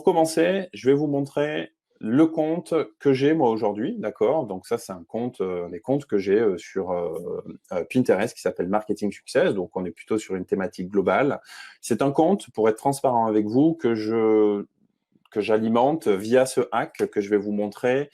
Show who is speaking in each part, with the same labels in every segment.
Speaker 1: pour commencer, je vais vous montrer le compte que j'ai moi aujourd'hui, d'accord? Donc ça, c'est un compte, les comptes que j'ai sur Pinterest qui s'appelle Marketing Success. Donc on est plutôt sur une thématique globale. C'est un compte, pour être transparent avec vous, que j'alimente via ce hack que je vais vous montrer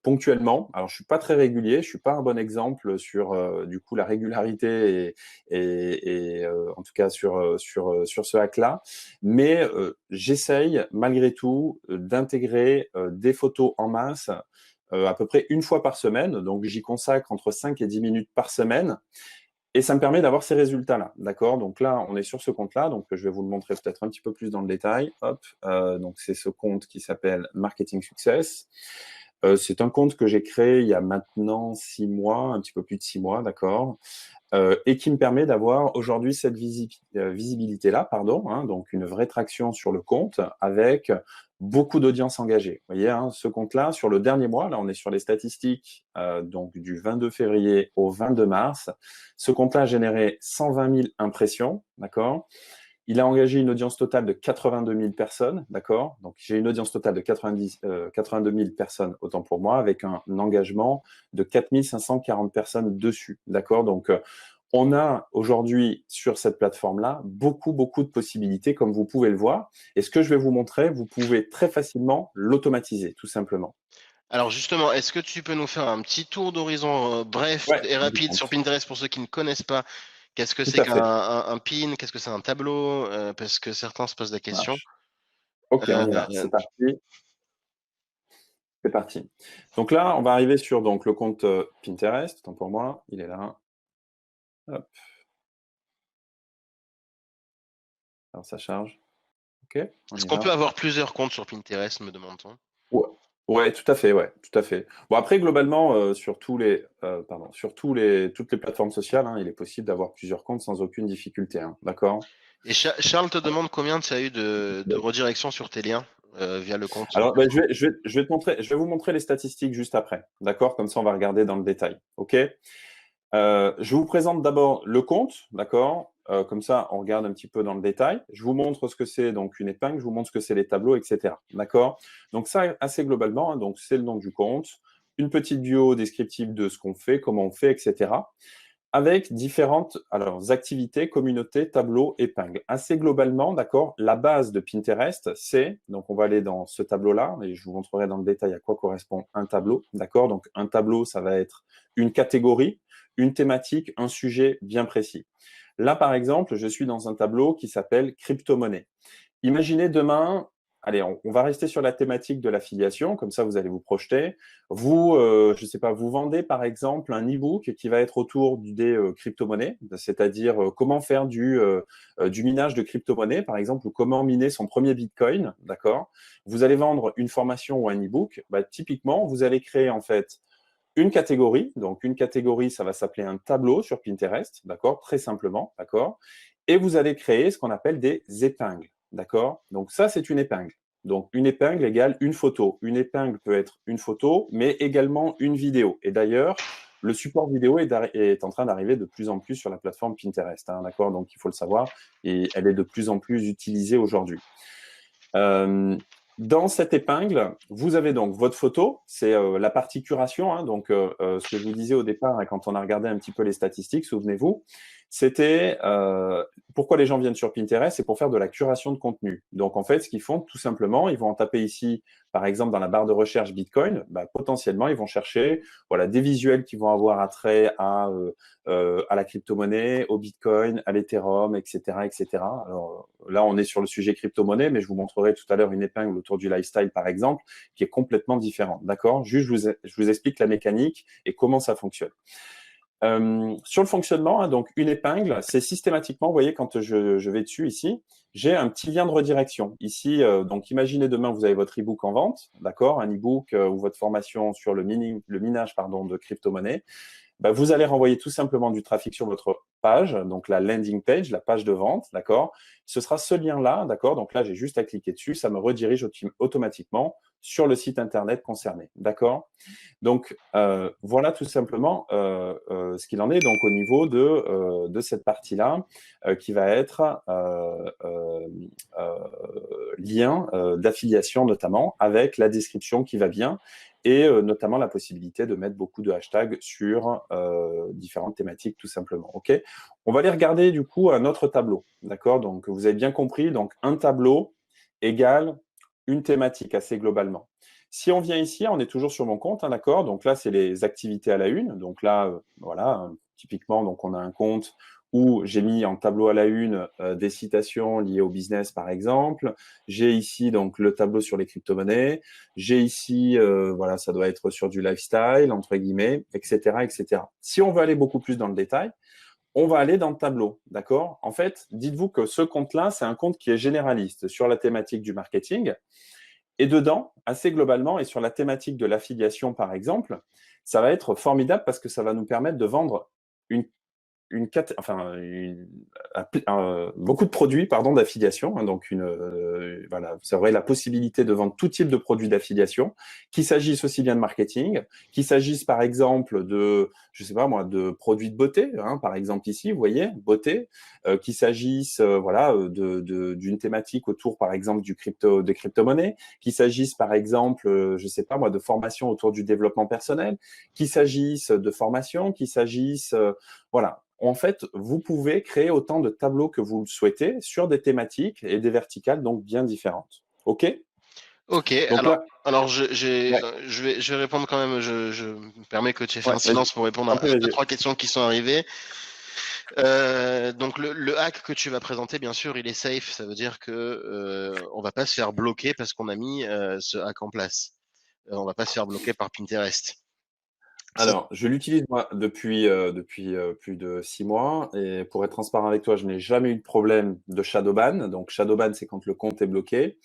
Speaker 1: ponctuellement. Alors, je suis pas très régulier, je suis pas un bon exemple sur du coup la régularité en tout cas sur ce hack-là, mais j'essaye malgré tout d'intégrer des photos en masse à peu près une fois par semaine. Donc, j'y consacre entre 5 et 10 minutes par semaine. Et ça me permet d'avoir ces résultats-là, d'accord? Donc là, on est sur ce compte-là, donc je vais vous le montrer peut-être un petit peu plus dans le détail. Hop, donc c'est ce compte qui s'appelle Marketing Success. C'est un compte que j'ai créé il y a maintenant 6 mois, un petit peu plus de 6 mois, d'accord? Et qui me permet d'avoir aujourd'hui cette visibilité-là, pardon, hein, donc une vraie traction sur le compte avec beaucoup d'audience engagée. Vous voyez, hein, ce compte-là, sur le dernier mois, là on est sur les statistiques donc du 22 février au 22 mars, ce compte-là a généré 120 000 impressions, d'accord? Il a engagé une audience totale de 82 000 personnes, d'accord? Donc, j'ai une audience totale de 82 000 personnes, autant pour moi, avec un engagement de 4 540 personnes dessus, d'accord? Donc, on a aujourd'hui sur cette plateforme-là beaucoup, beaucoup de possibilités, comme vous pouvez le voir. Et ce que je vais vous montrer, vous pouvez très facilement l'automatiser, tout simplement.
Speaker 2: Alors justement, est-ce que tu peux nous faire un petit tour d'horizon bref
Speaker 1: Ouais,
Speaker 2: et
Speaker 1: du
Speaker 2: rapide sur
Speaker 1: compte.
Speaker 2: Pinterest pour ceux qui ne connaissent pas? Qu'est-ce que
Speaker 1: Tout
Speaker 2: c'est
Speaker 1: à
Speaker 2: qu'un
Speaker 1: fait.
Speaker 2: un pin? Qu'est-ce que c'est un tableau? Parce que certains se posent la
Speaker 1: Ça
Speaker 2: question.
Speaker 1: marche. Ok, on y va.
Speaker 2: Euh,
Speaker 1: C'est parti. C'est parti. Donc là, on va arriver sur donc, le compte Pinterest. Tant pour moi, il est là. Hop. Alors ça charge. Ok, on
Speaker 2: Est-ce
Speaker 1: y
Speaker 2: qu'on peut
Speaker 1: va.
Speaker 2: avoir plusieurs comptes sur Pinterest, me demande-t-on?
Speaker 1: Ouais. Ouais, tout à fait, ouais, tout à fait. Bon, après, globalement, sur toutes les plateformes sociales, hein, il est possible d'avoir plusieurs comptes sans aucune difficulté, hein, d'accord?
Speaker 2: Et Charles te demande combien tu as eu de redirections sur tes liens via le compte.
Speaker 1: Alors, ben, je vais vous montrer les statistiques juste après, d'accord? Comme ça, on va regarder dans le détail, ok? Je vous présente d'abord le compte, d'accord? Comme ça, on regarde un petit peu dans le détail. Je vous montre ce que c'est donc une épingle, je vous montre ce que c'est les tableaux, etc. D'accord? Donc ça, assez globalement, hein, donc c'est le nom du compte, une petite bio descriptive de ce qu'on fait, comment on fait, etc. Avec différentes activités, communautés, tableaux, épingles. Assez globalement, d'accord, la base de Pinterest, c'est, donc on va aller dans ce tableau-là, et je vous montrerai dans le détail à quoi correspond un tableau, d'accord? Donc un tableau, ça va être une catégorie, une thématique, un sujet bien précis. Là, par exemple, je suis dans un tableau qui s'appelle crypto-monnaie. Imaginez demain, allez, on va rester sur la thématique de l'affiliation, comme ça vous allez vous projeter. Vous, je ne sais pas, vous vendez par exemple un e-book qui va être autour des crypto-monnaies, c'est-à-dire comment faire du minage de crypto-monnaies, par exemple, ou comment miner son premier Bitcoin, d'accord? Vous allez vendre une formation ou un e-book, bah, typiquement, vous allez créer en fait une catégorie. Donc, une catégorie, ça va s'appeler un tableau sur Pinterest, d'accord? Très simplement, d'accord? Et vous allez créer ce qu'on appelle des épingles, d'accord? Donc, ça, c'est une épingle. Donc, une épingle égale une photo. Une épingle peut être une photo, mais également une vidéo. Et d'ailleurs, le support vidéo est en train d'arriver de plus en plus sur la plateforme Pinterest, hein, d'accord? Donc, il faut le savoir, et elle est de plus en plus utilisée aujourd'hui. Euh, Dans cette épingle, vous avez donc votre photo, c'est la partie curation, hein, donc ce que je vous disais au départ, hein, quand on a regardé un petit peu les statistiques, souvenez-vous, c'était pourquoi les gens viennent sur Pinterest, c'est pour faire de la curation de contenu. Donc en fait, ce qu'ils font, tout simplement, ils vont en taper ici, par exemple, dans la barre de recherche Bitcoin, bah, potentiellement, ils vont chercher voilà, des visuels qui vont avoir attrait à la crypto-monnaie, au Bitcoin, à l'Ethereum, etc., etc. Alors là, on est sur le sujet crypto-monnaie, mais je vous montrerai tout à l'heure une épingle autour du lifestyle, par exemple, qui est complètement différente. D'accord? Juste, je vous explique la mécanique et comment ça fonctionne. Sur le fonctionnement, hein, donc une épingle, c'est systématiquement, vous voyez, quand je vais dessus ici, j'ai un petit lien de redirection. Ici, donc imaginez demain, vous avez votre e-book en vente, d'accord, un e-book ou votre formation sur le minage pardon, de crypto-monnaie. Bah, vous allez renvoyer tout simplement du trafic sur votre page, donc la landing page, la page de vente, d'accord? Ce sera ce lien-là, d'accord? Donc là, j'ai juste à cliquer dessus, ça me redirige automatiquement sur le site internet concerné. D'accord? Donc, voilà tout simplement ce qu'il en est donc au niveau de cette partie-là qui va être lien d'affiliation notamment avec la description qui va bien et notamment la possibilité de mettre beaucoup de hashtags sur différentes thématiques tout simplement. Ok. On va aller regarder du coup un autre tableau. D'accord? Donc, vous avez bien compris. Donc, un tableau égale une thématique assez globalement. Si on vient ici, on est toujours sur mon compte, hein, d'accord? Donc là, c'est les activités à la une. Donc là, voilà, typiquement, donc on a un compte où j'ai mis en tableau à la une des citations liées au business, par exemple. J'ai ici donc le tableau sur les crypto-monnaies. J'ai ici, voilà, ça doit être sur du lifestyle, entre guillemets, etc., etc. Si on veut aller beaucoup plus dans le détail, on va aller dans le tableau, d'accord? En fait, dites-vous que ce compte-là, c'est un compte qui est généraliste sur la thématique du marketing. Et dedans, assez globalement, et sur la thématique de l'affiliation, par exemple, ça va être formidable parce que ça va nous permettre de vendre une beaucoup de produits pardon, d'affiliation. Hein, donc, voilà, vous aurez la possibilité de vendre tout type de produits d'affiliation, qu'il s'agisse aussi bien de marketing, qu'il s'agisse par exemple de, je sais pas moi, de produits de beauté, hein, par exemple ici, vous voyez, beauté, qu'il s'agisse voilà, d'une thématique autour, par exemple, des crypto-monnaies, qu'il s'agisse par exemple, je sais pas moi, de formation autour du développement personnel, qu'il s'agisse de formation, qu'il s'agisse, voilà. En fait, vous pouvez créer autant de tableaux que vous le souhaitez sur des thématiques et des verticales donc bien différentes. OK?
Speaker 2: Ok,
Speaker 1: Donc là,
Speaker 2: alors
Speaker 1: ouais,
Speaker 2: je vais répondre quand même, je me permets que tu aies fait
Speaker 1: ouais,
Speaker 2: un
Speaker 1: vas-y.
Speaker 2: silence pour répondre
Speaker 1: En
Speaker 2: à
Speaker 1: plus,
Speaker 2: deux,
Speaker 1: vas-y.
Speaker 2: trois questions qui sont arrivées. Donc le hack que tu vas présenter, bien sûr, il est safe, ça veut dire que on va pas se faire bloquer parce qu'on a mis ce hack en place. On va pas se faire bloquer par Pinterest. Ça,
Speaker 1: Alors, je l'utilise moi depuis plus de 6 mois et pour être transparent avec toi, je n'ai jamais eu de problème de shadowban. Donc, shadowban, c'est quand le compte est bloqué.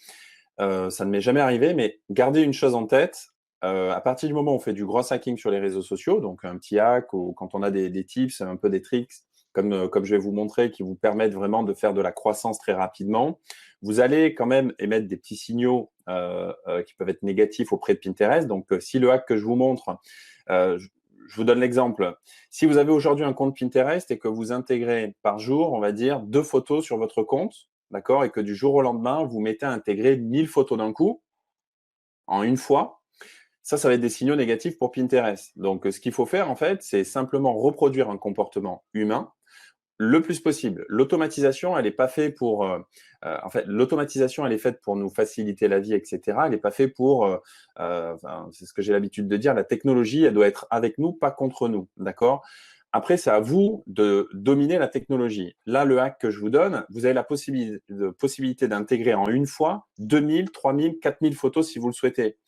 Speaker 1: Ça ne m'est jamais arrivé, mais gardez une chose en tête. À partir du moment où on fait du gros hacking sur les réseaux sociaux, donc un petit hack ou quand on a des tips, un peu des tricks, comme je vais vous montrer, qui vous permettent vraiment de faire de la croissance très rapidement, vous allez quand même émettre des petits signaux qui peuvent être négatifs auprès de Pinterest. Donc, si le hack que je vous montre, je vous donne l'exemple. Si vous avez aujourd'hui un compte Pinterest et que vous intégrez par jour, on va dire, 2 photos sur votre compte, d'accord, et que du jour au lendemain, vous mettez à intégrer 1000 photos d'un coup, en une fois, ça va être des signaux négatifs pour Pinterest. Donc, ce qu'il faut faire, en fait, c'est simplement reproduire un comportement humain le plus possible. L'automatisation, elle n'est pas faite pour. En fait, l'automatisation, elle est faite pour nous faciliter la vie, etc. Elle n'est pas faite pour. Enfin, c'est ce que j'ai l'habitude de dire. La technologie, elle doit être avec nous, pas contre nous. D'accord? Après, c'est à vous de dominer la technologie. Là, le hack que je vous donne, vous avez la possibilité d'intégrer en une fois 2000, 3000, 4000 photos si vous le souhaitez.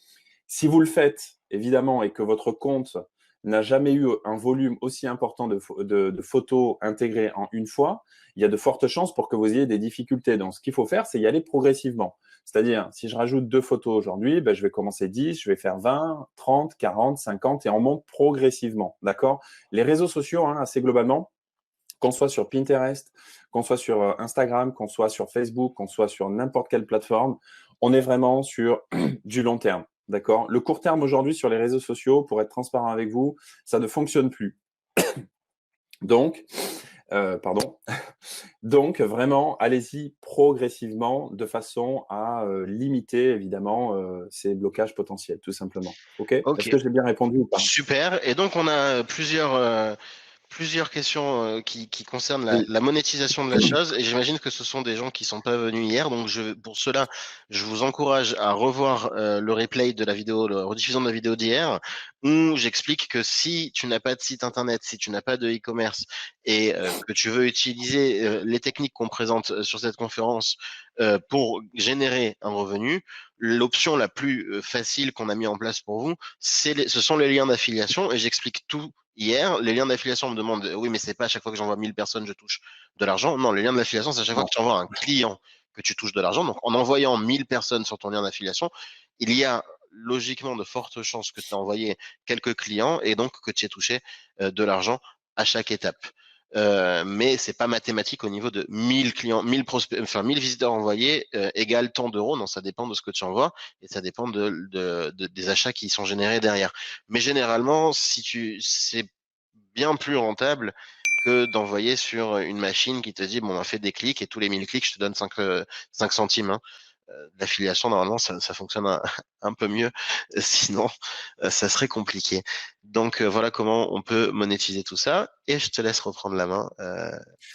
Speaker 1: Si vous le faites, évidemment, et que votre compte n'a jamais eu un volume aussi important de photos intégrées en une fois, il y a de fortes chances pour que vous ayez des difficultés. Donc, ce qu'il faut faire, c'est y aller progressivement. C'est-à-dire, si je rajoute 2 photos aujourd'hui, ben, je vais commencer 10, je vais faire 20, 30, 40, 50 et on monte progressivement. D'accord? Les réseaux sociaux, hein, assez globalement, qu'on soit sur Pinterest, qu'on soit sur Instagram, qu'on soit sur Facebook, qu'on soit sur n'importe quelle plateforme, on est vraiment sur du long terme. D'accord? Le court terme aujourd'hui sur les réseaux sociaux, pour être transparent avec vous, ça ne fonctionne plus. Donc, pardon. Donc, vraiment, allez-y progressivement de façon à limiter évidemment ces blocages potentiels, tout simplement. OK?
Speaker 2: ok,
Speaker 1: Est-ce que j'ai bien répondu ou pas?
Speaker 2: super. Et donc on a plusieurs questions qui concernent la,
Speaker 1: Oui.
Speaker 2: la monétisation de la chose et j'imagine que ce sont des gens qui sont pas venus hier. Donc pour cela, je vous encourage à revoir le replay de la vidéo, la rediffusion de la vidéo d'hier où j'explique que si tu n'as pas de site internet, si tu n'as pas de e-commerce et que tu veux utiliser les techniques qu'on présente sur cette conférence pour générer un revenu, l'option la plus facile qu'on a mis en place pour vous, ce sont les liens d'affiliation et j'explique tout hier. Les liens d'affiliation, on me demande, oui, mais c'est pas à chaque fois que j'envoie 1000 personnes, je touche de l'argent. Non, les liens d'affiliation, c'est à chaque fois
Speaker 1: Non.
Speaker 2: que tu envoies un client que tu touches de l'argent. Donc, en envoyant 1000 personnes sur ton lien d'affiliation, il y a logiquement de fortes chances que tu aies envoyé quelques clients et donc que tu aies touché de l'argent à chaque étape. mais c'est pas mathématique au niveau de 1000 clients, 1000 prospects, enfin 1000 visiteurs envoyés égale tant d'euros. Non, ça dépend de ce que tu envoies et ça dépend des achats qui sont générés derrière. Mais généralement, c'est bien plus rentable que d'envoyer sur une machine qui te dit bon, on a fait des clics et tous les 1000 clics, je te donne 5 centimes. Hein. L'affiliation, normalement, ça fonctionne un peu mieux. Sinon, ça serait compliqué. Donc, voilà comment on peut monétiser tout ça. Et je te laisse reprendre la main,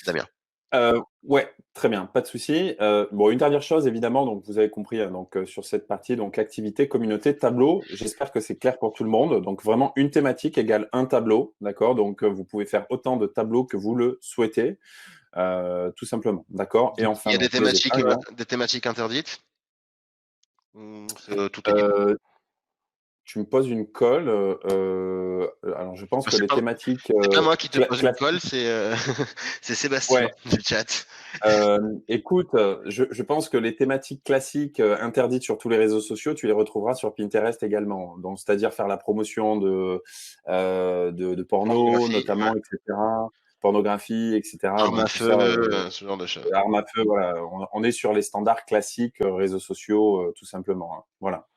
Speaker 2: Damien.
Speaker 1: Ouais, très bien, pas de souci. Bon, une dernière chose, évidemment, donc vous avez compris hein, donc, sur cette partie, donc l'activité, communauté, tableau. J'espère que c'est clair pour tout le monde. Donc vraiment, une thématique égale un tableau, d'accord? Donc vous pouvez faire autant de tableaux que vous le souhaitez, tout simplement, d'accord? Et
Speaker 2: Il
Speaker 1: enfin,
Speaker 2: y a
Speaker 1: donc les épingles. Hein.
Speaker 2: des thématiques interdites. Tout est libre.
Speaker 1: Tu me poses une colle. Alors, je pense que les thématiques
Speaker 2: C'est pas moi qui te pose une colle,
Speaker 1: classiques.
Speaker 2: c'est Sébastien
Speaker 1: Ouais,
Speaker 2: du chat.
Speaker 1: écoute, je pense que les thématiques classiques interdites sur tous les réseaux sociaux, tu les retrouveras sur Pinterest également. Donc, c'est-à-dire faire la promotion de porno,
Speaker 2: Pornographie, ouais.
Speaker 1: notamment, etc. Pornographie, etc.
Speaker 2: Arme
Speaker 1: Donc,
Speaker 2: à
Speaker 1: tout
Speaker 2: feu,
Speaker 1: ça,
Speaker 2: ce genre de choses.
Speaker 1: armes à feu, voilà. On est sur les standards classiques réseaux sociaux, tout simplement. Hein. Voilà.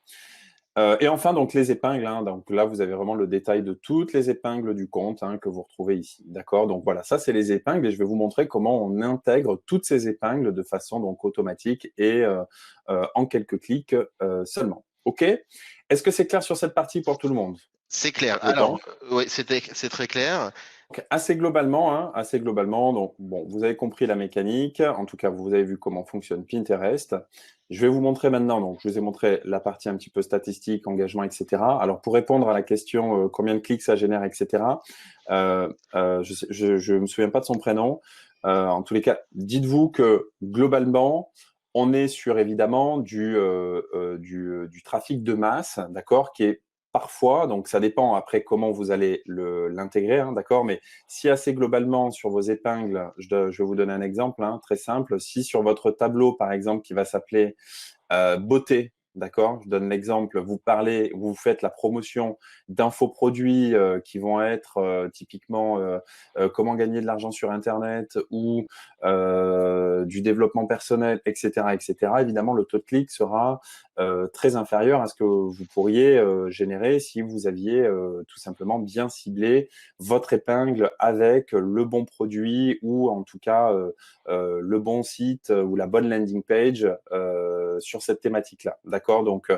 Speaker 1: Et enfin, donc les épingles. Hein, donc là, vous avez vraiment le détail de toutes les épingles du compte hein, que vous retrouvez ici. D'accord. Donc voilà, ça c'est les épingles et je vais vous montrer comment on intègre toutes ces épingles de façon donc automatique et en quelques clics seulement. OK. Est-ce que c'est clair sur cette partie pour tout le monde?
Speaker 2: C'est clair.
Speaker 1: Je
Speaker 2: Alors,
Speaker 1: pense.
Speaker 2: oui, c'est très clair.
Speaker 1: Donc, assez globalement, donc bon, vous avez compris la mécanique. En tout cas, vous avez vu comment fonctionne Pinterest. Je vais vous montrer maintenant. Donc, je vous ai montré la partie un petit peu statistique, engagement, etc. Alors, pour répondre à la question combien de clics ça génère, etc. Je me souviens pas de son prénom. En tous les cas, dites-vous que globalement, on est sur évidemment du trafic de masse, d'accord, qui est parfois, donc ça dépend après comment vous allez l'intégrer, hein, d'accord, mais si assez globalement sur vos épingles, je vais vous donner un exemple hein, très simple, si sur votre tableau par exemple qui va s'appeler beauté, d'accord? Je donne l'exemple, vous parlez, vous faites la promotion d'infoproduits qui vont être typiquement comment gagner de l'argent sur Internet ou du développement personnel, etc., etc. Évidemment, le taux de clic sera très inférieur à ce que vous pourriez générer si vous aviez tout simplement bien ciblé votre épingle avec le bon produit ou en tout cas le bon site ou la bonne landing page sur cette thématique-là. D'accord. Donc,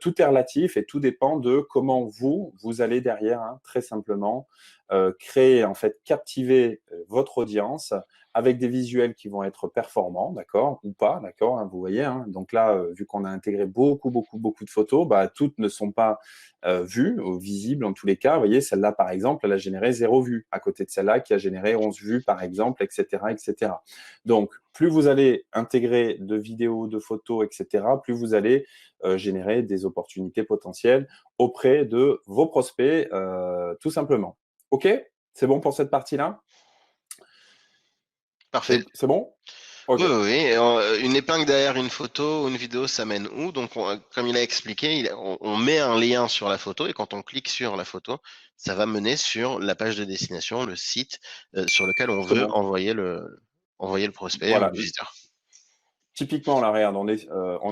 Speaker 1: tout est relatif et tout dépend de comment vous allez derrière, hein, très simplement, créer, en fait, captiver votre audience avec des visuels qui vont être performants, d'accord, ou pas, d'accord, hein, vous voyez. Hein, donc là, vu qu'on a intégré beaucoup de photos, bah, toutes ne sont pas vues ou visibles en tous les cas. Vous voyez, celle-là, par exemple, elle a généré 0 vue à côté de celle-là qui a généré 11 vues, par exemple, etc., etc. Donc, plus vous allez intégrer de vidéos, de photos, etc., plus vous allez générer des opportunités potentielles auprès de vos prospects, tout simplement. OK? C'est bon pour cette partie-là?
Speaker 2: Parfait.
Speaker 1: C'est bon? OK.
Speaker 2: Oui, oui, oui. Une épingle derrière une photo ou une vidéo, ça mène où? Donc, comme il a expliqué, on met un lien sur la photo et quand on clique sur la photo, ça va mener sur la page de destination, le site sur lequel on
Speaker 1: C'est
Speaker 2: veut
Speaker 1: bon.
Speaker 2: envoyer le prospect ou
Speaker 1: Voilà.
Speaker 2: le visiteur.
Speaker 1: Typiquement, là, regarde, on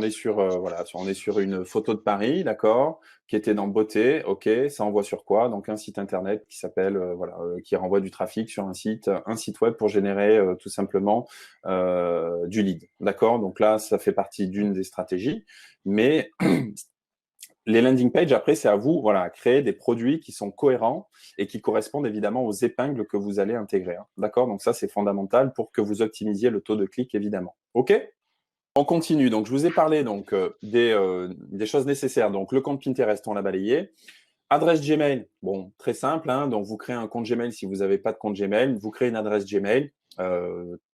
Speaker 1: est sur, voilà, on est sur une photo de Paris, d'accord, qui était dans beauté, ok, ça envoie sur quoi? Donc un site internet qui s'appelle, voilà, qui renvoie du trafic sur un site web pour générer tout simplement du lead, d'accord? Donc là, ça fait partie d'une des stratégies, mais les landing pages, après, c'est à vous, voilà, créer des produits qui sont cohérents et qui correspondent évidemment aux épingles que vous allez intégrer, hein, d'accord? Donc ça, c'est fondamental pour que vous optimisiez le taux de clic, évidemment, ok? On continue. Donc, je vous ai parlé donc des choses nécessaires. Donc, le compte Pinterest, on l'a balayé. Adresse Gmail, bon, très simple. Hein, donc, vous créez un compte Gmail si vous n'avez pas de compte Gmail. Vous créez une adresse Gmail,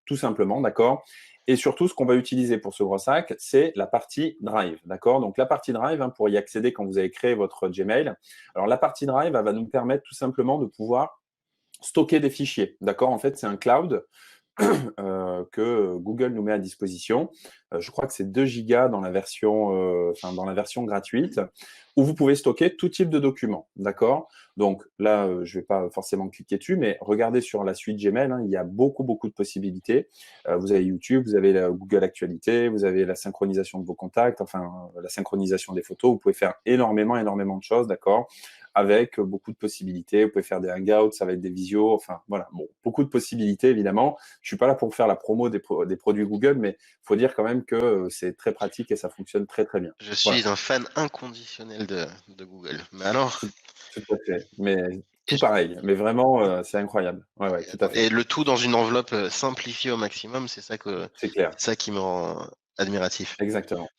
Speaker 1: tout simplement, d'accord. Et surtout, ce qu'on va utiliser pour ce gros sac, c'est la partie Drive, d'accord. Donc, la partie Drive, hein, pour y accéder quand vous avez créé votre Gmail. Alors, la partie Drive, elle va nous permettre tout simplement de pouvoir stocker des fichiers, d'accord. En fait, c'est un cloud que Google nous met à disposition. Je crois que c'est 2 gigas dans la version gratuite, où vous pouvez stocker tout type de documents, d'accord? Donc là, je vais pas forcément cliquer dessus, mais regardez sur la suite Gmail, hein, il y a beaucoup, beaucoup de possibilités. Vous avez YouTube, vous avez la Google Actualité, vous avez la synchronisation de vos contacts, enfin, la synchronisation des photos. Vous pouvez faire énormément, énormément de choses, d'accord? Avec beaucoup de possibilités. Vous pouvez faire des hangouts, ça va être des visios, enfin, voilà. Bon, beaucoup de possibilités, évidemment. Je suis pas là pour faire la promo des produits Google, mais faut dire quand même que c'est très pratique et ça fonctionne très, très bien.
Speaker 2: Je
Speaker 1: Voilà.
Speaker 2: suis un fan inconditionnel de Google. Mais alors,
Speaker 1: Tout à fait. Mais
Speaker 2: et,
Speaker 1: tout pareil. Mais vraiment, c'est incroyable. Ouais, ouais, tout à fait.
Speaker 2: et le tout dans une enveloppe simplifiée au maximum,
Speaker 1: C'est clair.
Speaker 2: c'est ça qui me rend admiratif.
Speaker 1: Exactement.